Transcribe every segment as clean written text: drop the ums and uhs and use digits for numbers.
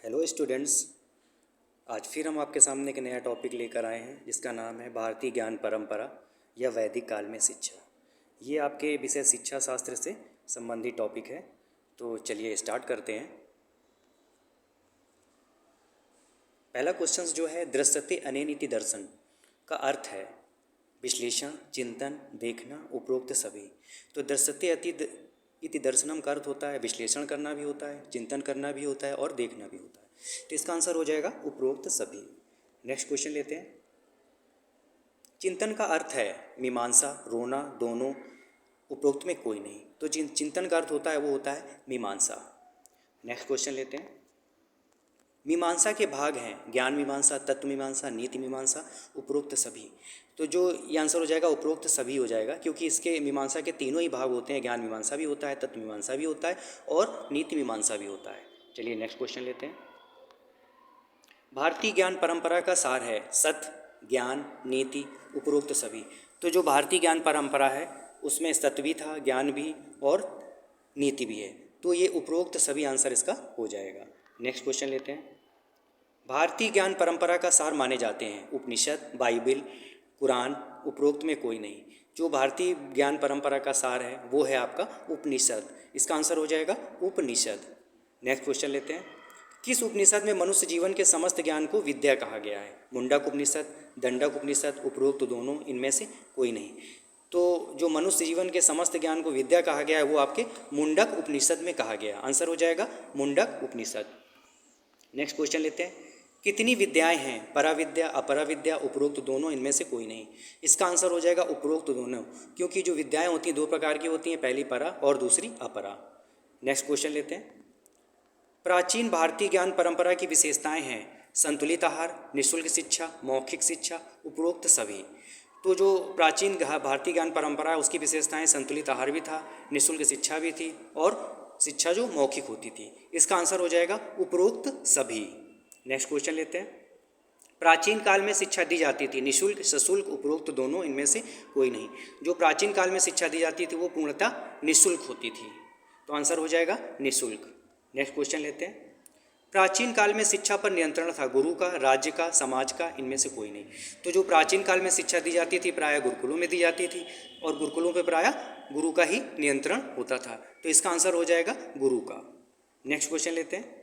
Hello students. आज फिर हम आपके सामने एक नया टॉपिक लेकर आए हैं जिसका नाम है भारतीय ज्ञान परंपरा या वैदिक काल में शिक्षा। ये आपके विषय शिक्षा शास्त्र से संबंधित टॉपिक है। तो चलिए स्टार्ट करते हैं। पहला क्वेश्चन जो है, दृश्यते अनेन इति दर्शन का अर्थ है विश्लेषण, चिंतन, देखना, उपरोक्त सभी। तो दृश्यते इति दर्शनम का अर्थ होता है विश्लेषण करना भी होता है, चिंतन करना भी होता है और देखना भी होता है। तो इसका आंसर हो जाएगा उपरोक्त सभी। नेक्स्ट क्वेश्चन लेते हैं। चिंतन का अर्थ है मीमांसा, रोना, दोनों, उपरोक्त में कोई नहीं। तो चिंतन का अर्थ होता है वो होता है मीमांसा। नेक्स्ट क्वेश्चन लेते हैं। मीमांसा के भाग हैं ज्ञान मीमांसा, तत्व मीमांसा, नीति मीमांसा, उपरोक्त सभी। तो जो ये आंसर हो जाएगा उपरोक्त सभी हो जाएगा, क्योंकि इसके मीमांसा के तीनों ही भाग होते हैं। ज्ञान मीमांसा भी होता है, तत्व मीमांसा भी होता है और नीति मीमांसा भी होता है। चलिए नेक्स्ट क्वेश्चन लेते हैं। भारतीय ज्ञान परंपरा का सार है सत्य, ज्ञान, नीति, उपरोक्त सभी। तो जो भारतीय ज्ञान परंपरा है उसमें सत्य भी था, ज्ञान भी और नीति भी है। तो ये उपरोक्त सभी आंसर इसका हो जाएगा। नेक्स्ट क्वेश्चन लेते हैं। भारतीय ज्ञान परंपरा का सार माने जाते हैं उपनिषद, बाइबिल, कुरान, उपरोक्त में कोई नहीं। जो भारतीय ज्ञान परंपरा का सार है वो है आपका उपनिषद। इसका आंसर हो जाएगा उपनिषद। नेक्स्ट क्वेश्चन लेते हैं। किस उपनिषद में मनुष्य जीवन के समस्त ज्ञान को विद्या कहा गया है? मुंडक उपनिषद, दंडक उपनिषद, उपरोक्त दोनों, इनमें से कोई नहीं। तो जो मनुष्य जीवन के समस्त ज्ञान को विद्या कहा गया है वो आपके मुंडक उपनिषद में कहा गया। आंसर हो जाएगा मुंडक उपनिषद। नेक्स्ट क्वेश्चन लेते हैं। कितनी विद्याएं हैं? पराविद्या, अपराविद्या, उपरोक्त दोनों, इनमें से कोई नहीं। इसका आंसर हो जाएगा उपरोक्त दोनों, क्योंकि जो विद्याएं होती हैं दो प्रकार की होती हैं, पहली परा और दूसरी अपरा। नेक्स्ट क्वेश्चन लेते हैं। प्राचीन भारतीय ज्ञान परंपरा की विशेषताएं हैं संतुलित आहार, निःशुल्क शिक्षा, मौखिक शिक्षा, उपरोक्त सभी। तो जो प्राचीन भारतीय ज्ञान परंपरा है उसकी विशेषताएं संतुलित आहार भी था, निःशुल्क शिक्षा भी थी और शिक्षा जो मौखिक होती थी। इसका आंसर हो जाएगा उपरोक्त सभी। नेक्स्ट क्वेश्चन लेते हैं। प्राचीन काल में शिक्षा दी जाती थी निःशुल्क, सशुल्क, उपरोक्त दोनों, इनमें से कोई नहीं। जो प्राचीन काल में शिक्षा दी जाती थी वो पूर्णतः निःशुल्क होती थी। तो आंसर हो जाएगा निःशुल्क। नेक्स्ट क्वेश्चन लेते हैं। प्राचीन काल में शिक्षा पर नियंत्रण था गुरु का, राज्य का, समाज का, इनमें से कोई नहीं। तो जो प्राचीन काल में शिक्षा दी जाती थी प्रायः गुरुकुलों में दी जाती थी और गुरुकुलों पर प्रायः गुरु का ही नियंत्रण होता था। तो इसका आंसर हो जाएगा गुरु का। नेक्स्ट क्वेश्चन लेते हैं।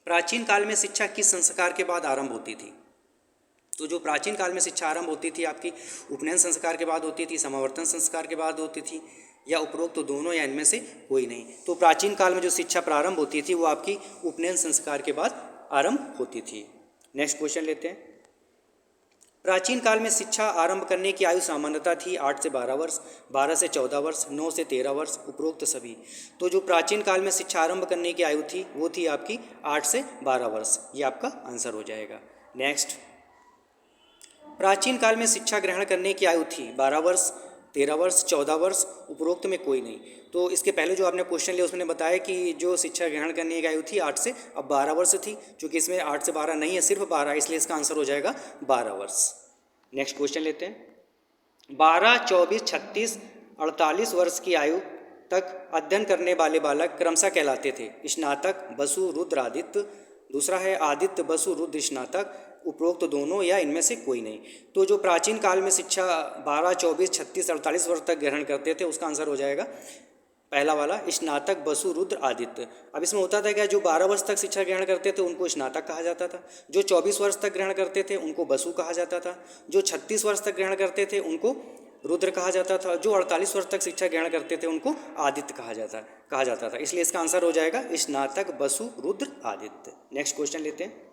प्राचीन काल में शिक्षा किस संस्कार के बाद आरंभ होती थी? तो जो प्राचीन काल में शिक्षा आरंभ होती थी आपकी उपनयन संस्कार के बाद होती थी, समावर्तन संस्कार के बाद होती थी, या उपरोक्त दोनों, या इनमें से कोई नहीं। तो प्राचीन काल में जो शिक्षा प्रारंभ होती थी वो आपकी उपनयन संस्कार के बाद आरंभ होती थी। नेक्स्ट क्वेश्चन लेते हैं। प्राचीन काल में शिक्षा आरंभ करने की आयु सामान्यता थी 8 से 12 वर्ष, 12 से 14 वर्ष, 9 से 13 वर्ष, उपरोक्त सभी। तो जो प्राचीन काल में शिक्षा आरंभ करने की आयु थी वो थी आपकी 8 से 12 वर्ष। ये आपका आंसर हो जाएगा। नेक्स्ट। प्राचीन काल में शिक्षा ग्रहण करने की आयु थी 12 वर्ष, 13 वर्ष, 14 वर्ष, उपरोक्त में कोई नहीं। तो इसके पहले जो आपने क्वेश्चन लिया उसमें बताया कि जो शिक्षा ग्रहण करने की आयु थी 8 से अब 12 वर्ष थी। चूँकि इसमें 8 से 12 नहीं है, सिर्फ 12, इसलिए इसका आंसर हो जाएगा 12 वर्ष। नेक्स्ट क्वेश्चन लेते हैं। 12, 24, 36, 48 वर्ष की आयु तक अध्ययन करने वाले बालक क्रमशः कहलाते थे स्नातक, बसु, रुद्र, आदित्य। दूसरा है आदित्य, बसु, रुद्र, स्नातक, उपरोक्त दोनों, या इनमें से कोई नहीं। तो जो प्राचीन काल में शिक्षा 12, 24, 36, 48 वर्ष तक ग्रहण करते थे उसका आंसर हो जाएगा पहला वाला स्नातक, बसु, रुद्र, आदित्य। अब इसमें होता था क्या, जो 12 वर्ष तक शिक्षा ग्रहण करते थे उनको स्नातक कहा जाता था, जो 24 वर्ष तक ग्रहण करते थे उनको बसु कहा जाता था, जो 36 वर्ष तक ग्रहण करते थे उनको रुद्र कहा जाता था, जो 48 वर्ष तक शिक्षा ग्रहण करते थे उनको आदित्य कहा जाता था। इसलिए इसका आंसर हो जाएगा स्नातक, बसु, रुद्र, आदित्य। नेक्स्ट क्वेश्चन लेते हैं।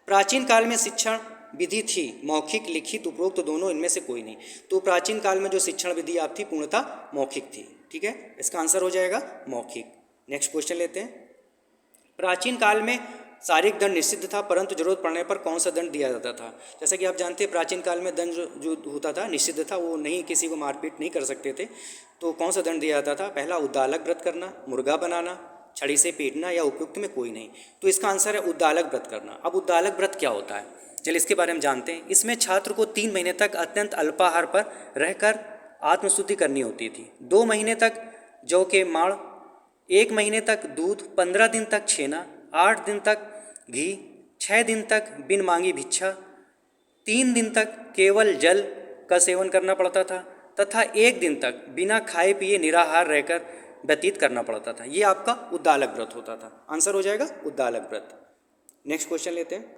प्राचीन काल में शिक्षण विधि थी मौखिक, लिखित, उपरोक्त दोनों, इनमें से कोई नहीं। तो प्राचीन काल में जो शिक्षण विधि आप थी पूर्णतः मौखिक थी। ठीक है, इसका आंसर हो जाएगा मौखिक। नेक्स्ट क्वेश्चन लेते हैं। प्राचीन काल में शारीरिक दंड निषिद्ध था, परंतु जरूरत पड़ने पर कौन सा दंड दिया जाता था? जैसा कि आप जानते हैं प्राचीन काल में दंड जो होता था निषिद्ध था, वो नहीं, किसी को मारपीट नहीं कर सकते थे। तो कौन सा दंड दिया जाता था? पहला उद्दालक व्रत करना, मुर्गा बनाना, छड़ी से पीटना, या उपयुक्त में कोई नहीं। तो इसका आंसर है उद्दालक व्रत करना। अब उद्दालक व्रत क्या होता है, चलिए इसके बारे में जानते हैं। इसमें छात्र को 3 महीने तक अत्यंत अल्पाहार पर रहकर आत्मशुद्धि करनी होती थी। 2 महीने तक जौ के माड़, 1 महीने तक दूध, 15 दिन तक छेना, 8 दिन तक घी, 6 दिन तक बिन मांगी भिक्षा, 3 दिन तक केवल जल का सेवन करना पड़ता था तथा 1 दिन तक बिना खाए पिए निराहार रहकर व्यतीत करना पड़ता था। ये आपका उद्दालक व्रत होता था। आंसर हो जाएगा उद्दालक व्रत। नेक्स्ट क्वेश्चन लेते हैं।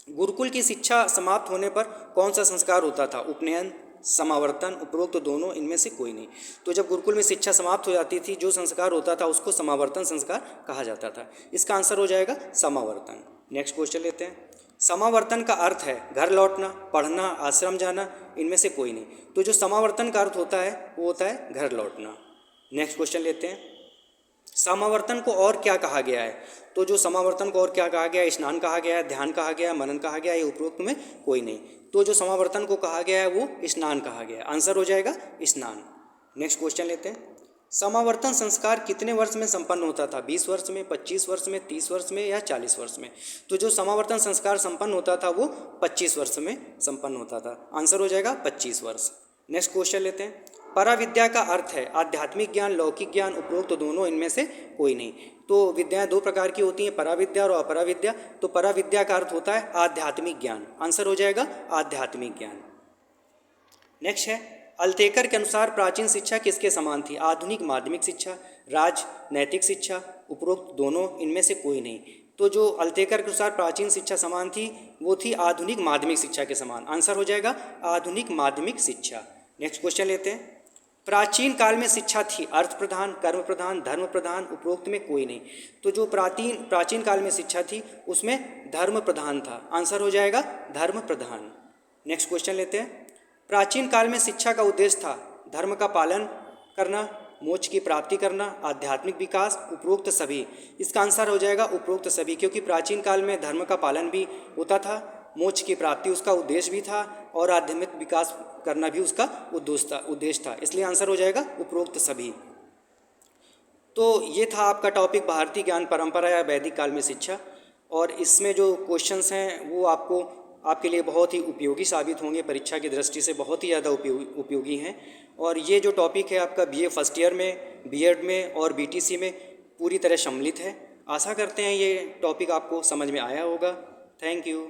गुरुकुल की शिक्षा समाप्त होने पर कौन सा संस्कार होता था? उपनयन, समावर्तन, उपरोक्त दोनों, इनमें से कोई नहीं। तो जब गुरुकुल में शिक्षा समाप्त हो जाती थी, जो संस्कार होता था उसको समावर्तन संस्कार कहा जाता था। इसका आंसर हो जाएगा समावर्तन। नेक्स्ट क्वेश्चन लेते हैं। समावर्तन का अर्थ है घर लौटना, पढ़ना, आश्रम जाना, इनमें से कोई नहीं। तो जो समावर्तन का अर्थ होता है वो होता है घर लौटना। नेक्स्ट क्वेश्चन लेते हैं। समावर्तन को और क्या कहा गया है? तो जो समावर्तन को और क्या कहा गया है? स्नान कहा गया है, ध्यान कहा गया है, मनन कहा गया है, ये उपरोक्त में कोई नहीं। तो जो समावर्तन को कहा गया है वो स्नान कहा गया है। आंसर हो जाएगा स्नान। नेक्स्ट क्वेश्चन लेते हैं। समावर्तन संस्कार कितने वर्ष में संपन्न होता था? 20 वर्ष में, 25 वर्ष में, 30 वर्ष में या 40 वर्ष में? तो जो समावर्तन संस्कार संपन्न होता था वो 25 वर्ष में संपन्न होता था। आंसर हो जाएगा 25 वर्ष। नेक्स्ट क्वेश्चन लेते हैं। पराविद्या का अर्थ है आध्यात्मिक ज्ञान, लौकिक ज्ञान, उपरोक्त दोनों, इनमें से कोई नहीं। तो विद्याएं दो प्रकार की होती हैं, पराविद्या और अपराविद्या। तो पराविद्या का अर्थ होता है आध्यात्मिक ज्ञान। आंसर हो जाएगा आध्यात्मिक ज्ञान। नेक्स्ट है, अल्तेकर के अनुसार प्राचीन शिक्षा किसके समान थी? आधुनिक माध्यमिक शिक्षा, राज नैतिक शिक्षा, उपरोक्त दोनों, इनमें से कोई नहीं। तो जो अल्तेकर के अनुसार प्राचीन शिक्षा समान थी वो थी आधुनिक माध्यमिक शिक्षा के समान। आंसर हो जाएगा आधुनिक माध्यमिक शिक्षा। नेक्स्ट क्वेश्चन लेते हैं। प्राचीन काल में शिक्षा थी अर्थ प्रधान, कर्म प्रधान, धर्म प्रधान, उपरोक्त में कोई नहीं। तो जो प्राचीन काल में शिक्षा थी उसमें धर्म प्रधान था। आंसर हो जाएगा धर्म प्रधान। नेक्स्ट क्वेश्चन लेते हैं। प्राचीन काल में शिक्षा का उद्देश्य था धर्म का पालन करना, मोक्ष की प्राप्ति करना, आध्यात्मिक विकास, उपरोक्त सभी। इसका आंसर हो जाएगा उपरोक्त सभी, क्योंकि प्राचीन काल में धर्म का पालन भी होता था, मोक्ष की प्राप्ति उसका उद्देश्य भी था और आध्यात्मिक विकास करना भी उसका उद्देश्य था। इसलिए आंसर हो जाएगा उपरोक्त सभी। तो ये था आपका टॉपिक भारतीय ज्ञान परंपरा या वैदिक काल में शिक्षा। और इसमें जो क्वेश्चंस हैं वो आपके लिए बहुत ही उपयोगी साबित होंगे, परीक्षा की दृष्टि से बहुत ही ज़्यादा उपयोगी हैं। और ये जो टॉपिक है आपका BA फर्स्ट ईयर में, B.Ed में और BTC में पूरी तरह सम्मिलित है। आशा करते हैं ये टॉपिक आपको समझ में आया होगा। Thank you.